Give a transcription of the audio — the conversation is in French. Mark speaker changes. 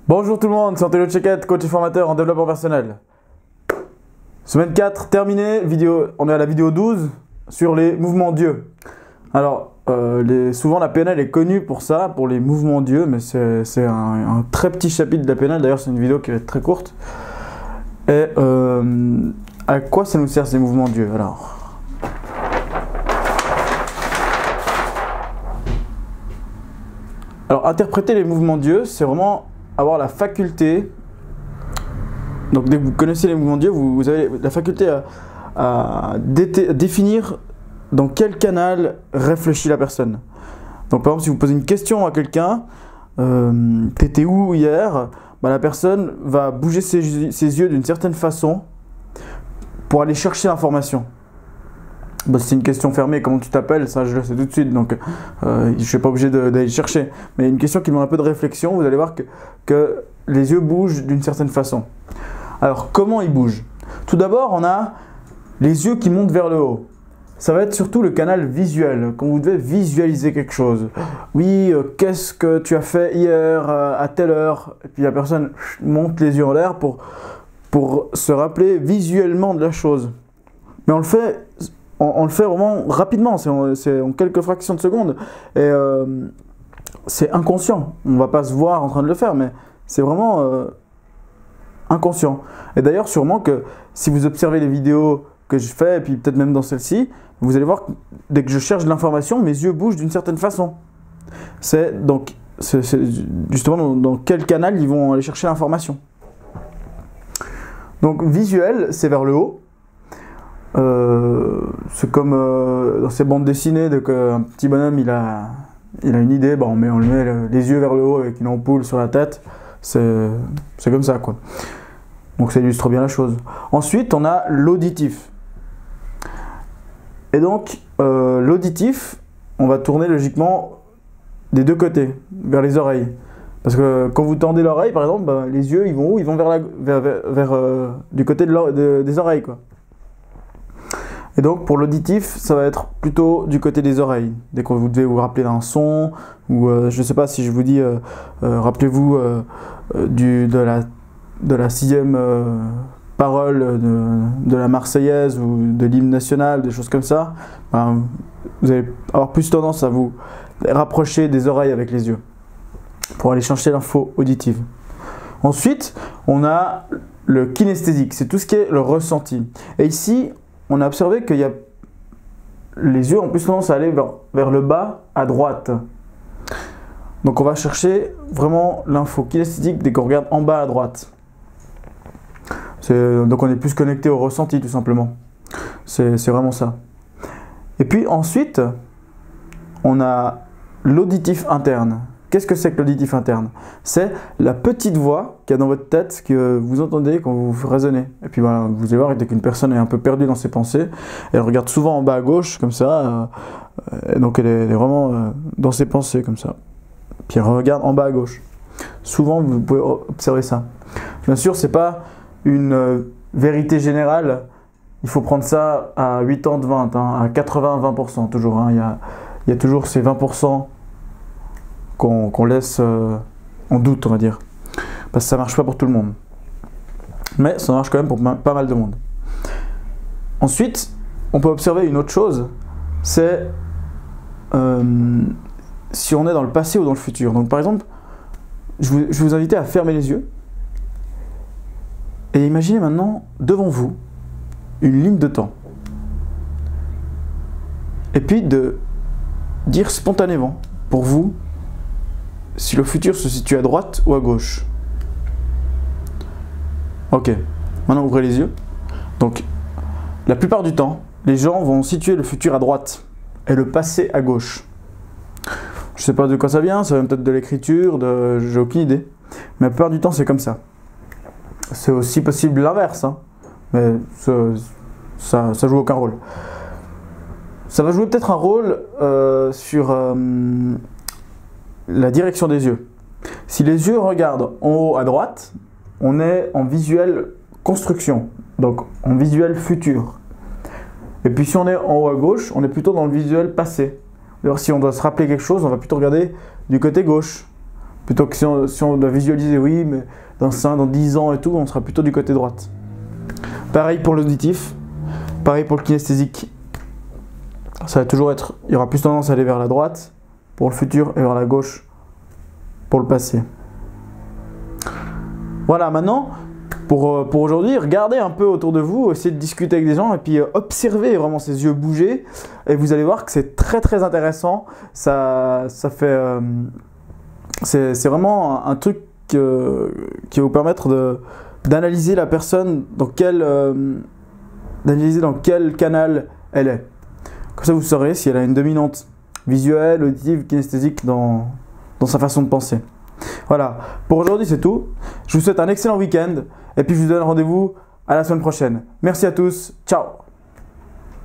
Speaker 1: Bonjour tout le monde, c'est Antonio Chequette, coach et formateur en développement personnel. Semaine 4, terminée, on est à la vidéo 12 sur les mouvements Dieu. Alors, souvent la PNL est connue pour ça, pour les mouvements Dieu, mais c'est un très petit chapitre de la PNL, d'ailleurs c'est une vidéo qui est très courte. Et à quoi ça nous sert ces mouvements Dieu alors, interpréter les mouvements Dieu, c'est vraiment avoir la faculté, donc dès que vous connaissez les mouvements Dieu, vous avez la faculté à définir dans quel canal réfléchit la personne. Donc par exemple, si vous posez une question à quelqu'un, t'étais où hier, la personne va bouger ses yeux d'une certaine façon pour aller chercher l'information. Si c'est une question fermée, comment tu t'appelles, ça je le sais tout de suite, donc je ne suis pas obligé d'aller chercher. Mais une question qui demande un peu de réflexion, vous allez voir que les yeux bougent d'une certaine façon. Alors comment ils bougent? Tout d'abord, on a les yeux qui montent vers le haut. Ça va être surtout le canal visuel, quand vous devez visualiser quelque chose. Oui, qu'est-ce que tu as fait hier à telle heure? Et puis la personne monte les yeux en l'air pour se rappeler visuellement de la chose. Mais on le fait vraiment rapidement, c'est en quelques fractions de secondes. Et c'est inconscient. On ne va pas se voir en train de le faire, mais c'est vraiment inconscient. Et d'ailleurs, sûrement que si vous observez les vidéos que je fais, et puis peut-être même dans celle-ci, vous allez voir que dès que je cherche de l'information, mes yeux bougent d'une certaine façon. C'est justement dans quel canal ils vont aller chercher l'information. Donc visuel, c'est vers le haut. C'est comme dans ces bandes dessinées, un petit bonhomme il a une idée, on lui met les yeux vers le haut avec une ampoule sur la tête, c'est comme ça quoi. Donc ça illustre bien la chose. Ensuite on a l'auditif. Et donc l'auditif, on va tourner logiquement des deux côtés, vers les oreilles. Parce que quand vous tendez l'oreille par exemple, les yeux ils vont où? Ils vont du côté des oreilles quoi. Et donc pour l'auditif, ça va être plutôt du côté des oreilles. Dès que vous devez vous rappeler d'un son, ou je ne sais pas si je vous dis, rappelez-vous de la sixième parole de la Marseillaise ou de l'hymne national, des choses comme ça, vous allez avoir plus tendance à vous rapprocher des oreilles avec les yeux pour aller chercher l'info auditive. Ensuite, on a le kinesthésique, c'est tout ce qui est le ressenti. Et ici, on a observé que les yeux ont plus tendance à aller vers le bas à droite. Donc on va chercher vraiment l'info kinesthésique dès qu'on regarde en bas à droite. Donc on est plus connecté au ressenti tout simplement. C'est vraiment ça. Et puis ensuite, on a l'auditif interne. Qu'est-ce que c'est que l'auditif interne? C'est la petite voix qu'il y a dans votre tête que vous entendez quand vous raisonnez. Et puis voilà, vous allez voir, dès qu'une personne est un peu perdue dans ses pensées, elle regarde souvent en bas à gauche, comme ça, donc elle est vraiment dans ses pensées, comme ça. Puis elle regarde en bas à gauche. Souvent, vous pouvez observer ça. Bien sûr, ce n'est pas une vérité générale. Il faut prendre ça à 80-20, à 80-20% toujours. Il y a toujours ces 20% qu'on laisse en doute, on va dire. Parce que ça ne marche pas pour tout le monde. Mais ça marche quand même pour pas mal de monde. Ensuite, on peut observer une autre chose, c'est si on est dans le passé ou dans le futur. Donc par exemple, je vais vous inviter à fermer les yeux et imaginez maintenant devant vous une ligne de temps. Et puis de dire spontanément, pour vous, si le futur se situe à droite ou à gauche. Ok, maintenant ouvrez les yeux. Donc, la plupart du temps, les gens vont situer le futur à droite et le passé à gauche. Je ne sais pas de quoi ça vient peut-être de l'écriture, j'ai aucune idée. Mais la plupart du temps, c'est comme ça. C'est aussi possible l'inverse, mais ça joue aucun rôle. Ça va jouer peut-être un rôle sur la direction des yeux. Si les yeux regardent en haut à droite, on est en visuel construction, donc en visuel futur. Et puis si on est en haut à gauche, on est plutôt dans le visuel passé. D'ailleurs, si on doit se rappeler quelque chose, on va plutôt regarder du côté gauche. Plutôt que si on doit visualiser, oui, mais dans 5, dans 10 ans et tout, on sera plutôt du côté droite. Pareil pour l'auditif, pareil pour le kinesthésique. Ça va toujours être, il y aura plus tendance à aller vers la droite pour le futur et vers la gauche pour le passé. Voilà, maintenant, pour aujourd'hui, regardez un peu autour de vous, essayez de discuter avec des gens et puis observez vraiment ces yeux bouger et vous allez voir que c'est très très intéressant. Ça fait, c'est vraiment un truc qui va vous permettre d'analyser la personne d'analyser dans quel canal elle est. Comme ça, vous saurez si elle a une dominante visuelle, auditive, kinesthésique dans sa façon de penser. Voilà, pour aujourd'hui c'est tout. Je vous souhaite un excellent week-end et puis je vous donne rendez-vous à la semaine prochaine. Merci à tous, ciao!